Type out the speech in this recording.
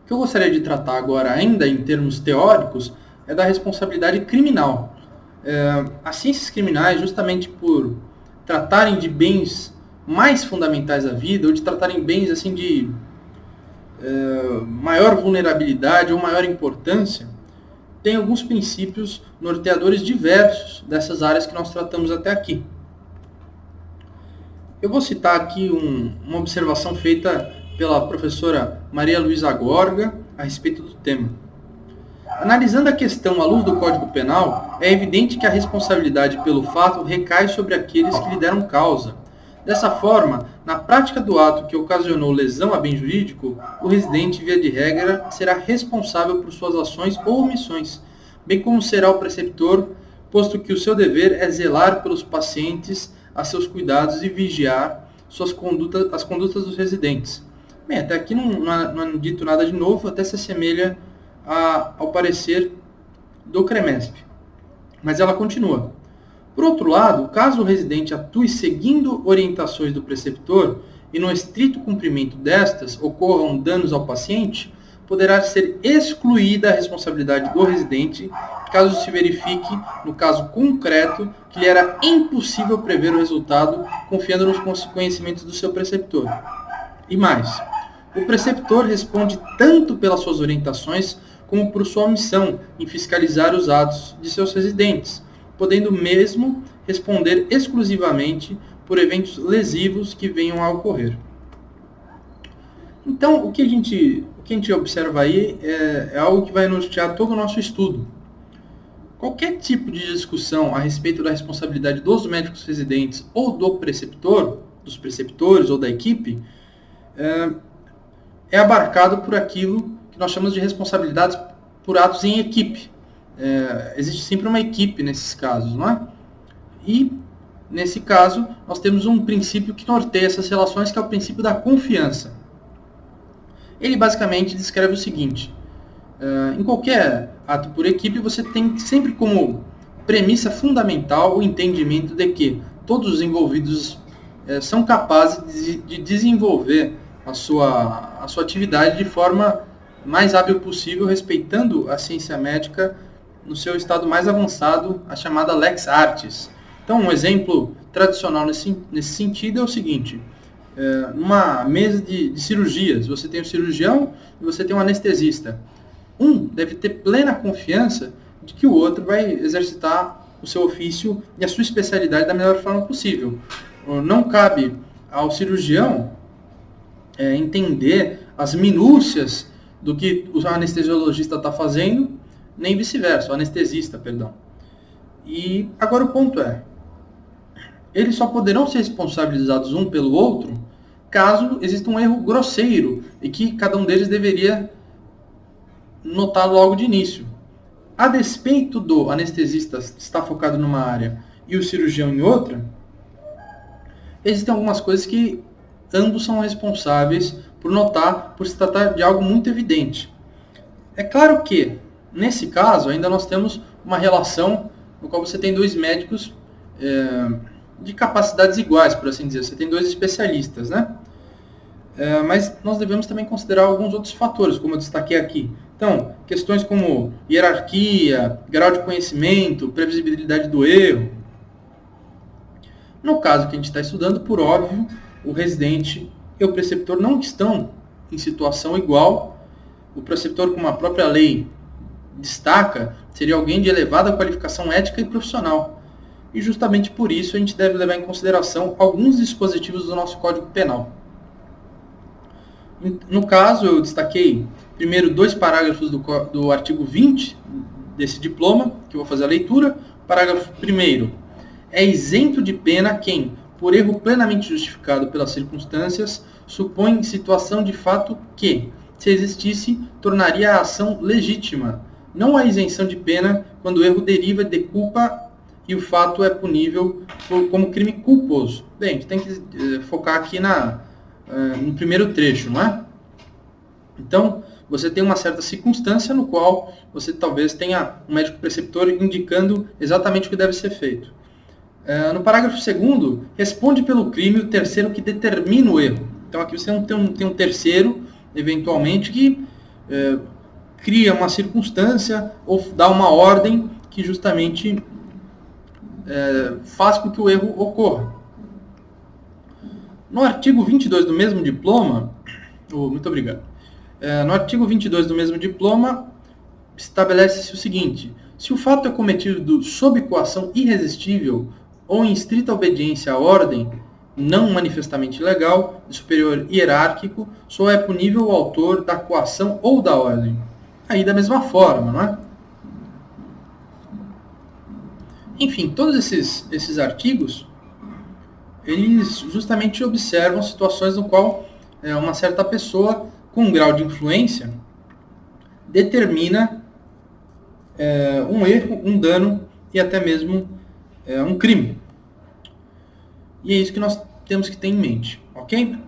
que eu gostaria de tratar agora, ainda em termos teóricos, é da responsabilidade criminal. As ciências criminais, justamente por tratarem de bens mais fundamentais da vida, ou de tratarem bens assim de maior vulnerabilidade ou maior importância, tem alguns princípios norteadores diversos dessas áreas que nós tratamos até aqui. Eu vou citar aqui uma observação feita pela professora Maria Luísa Gorga a respeito do tema. Analisando a questão à luz do Código Penal, é evidente que a responsabilidade pelo fato recai sobre aqueles que lhe deram causa. Dessa forma, na prática do ato que ocasionou lesão a bem jurídico, o residente, via de regra, será responsável por suas ações ou omissões, bem como será o preceptor, posto que o seu dever é zelar pelos pacientes a seus cuidados e vigiar as condutas dos residentes. Bem, até aqui não é dito nada de novo, até se assemelha ao parecer do CREMESP. Mas ela continua. Por outro lado, caso o residente atue seguindo orientações do preceptor e no estrito cumprimento destas ocorram danos ao paciente, poderá ser excluída a responsabilidade do residente caso se verifique, no caso concreto, que lhe era impossível prever o resultado confiando nos conhecimentos do seu preceptor. E mais, o preceptor responde tanto pelas suas orientações como por sua omissão em fiscalizar os atos de seus residentes, podendo mesmo responder exclusivamente por eventos lesivos que venham a ocorrer. Então, o que a gente observa aí é algo que vai nortear todo o nosso estudo. Qualquer tipo de discussão a respeito da responsabilidade dos médicos residentes ou do preceptor, dos preceptores ou da equipe, é abarcado por aquilo que nós chamamos de responsabilidades por atos em equipe. Existe sempre uma equipe nesses casos, não é? E, nesse caso, nós temos um princípio que norteia essas relações, que é o princípio da confiança. Ele basicamente descreve o seguinte: em qualquer ato por equipe, você tem sempre como premissa fundamental o entendimento de que todos os envolvidos são capazes de desenvolver a sua atividade de forma mais hábil possível, respeitando a ciência médica no seu estado mais avançado, a chamada lex artis. Então, um exemplo tradicional nesse sentido é o seguinte: numa mesa de cirurgias, você tem o cirurgião e você tem o anestesista. Um deve ter plena confiança de que o outro vai exercitar o seu ofício e a sua especialidade da melhor forma possível. Não cabe ao cirurgião entender as minúcias do que o anestesiologista está fazendo, nem vice-versa, o anestesista, perdão. E agora o ponto é, eles só poderão ser responsabilizados um pelo outro caso exista um erro grosseiro e que cada um deles deveria notar logo de início. A despeito do anestesista estar focado numa área e o cirurgião em outra, existem algumas coisas que ambos são responsáveis por notar, por se tratar de algo muito evidente. É claro que, nesse caso, ainda nós temos uma relação no qual você tem dois médicos de capacidades iguais, por assim dizer. Você tem dois especialistas, né? Mas nós devemos também considerar alguns outros fatores, como eu destaquei aqui. Então, questões como hierarquia, grau de conhecimento, previsibilidade do erro. No caso que a gente está estudando, por óbvio, o residente e o preceptor não estão em situação igual. O preceptor, como a própria lei destaca, seria alguém de elevada qualificação ética e profissional. E justamente por isso a gente deve levar em consideração alguns dispositivos do nosso Código Penal. No caso, eu destaquei primeiro 2 parágrafos do artigo 20 desse diploma, que eu vou fazer a leitura. Parágrafo 1º. É isento de pena quem, por erro plenamente justificado pelas circunstâncias, supõe situação de fato que, se existisse, tornaria a ação legítima. Não há isenção de pena quando o erro deriva de culpa e o fato é punível como crime culposo. Bem, a gente tem que focar aqui no primeiro trecho, não é? Então, você tem uma certa circunstância no qual você talvez tenha um médico preceptor indicando exatamente o que deve ser feito. No parágrafo 2º, responde pelo crime o terceiro que determina o erro. Então, aqui você tem um terceiro, eventualmente, que cria uma circunstância ou dá uma ordem que justamente faz com que o erro ocorra. No artigo 22 do mesmo diploma, muito obrigado. No artigo 22 do mesmo diploma, estabelece-se o seguinte: se o fato é cometido sob coação irresistível ou em estrita obediência à ordem, não manifestamente legal, de superior hierárquico, só é punível o autor da coação ou da ordem. Aí da mesma forma, não é? Enfim, todos esses artigos, eles justamente observam situações no qual uma certa pessoa com um grau de influência determina um erro, um dano e até mesmo um crime. E é isso que nós temos que ter em mente, ok?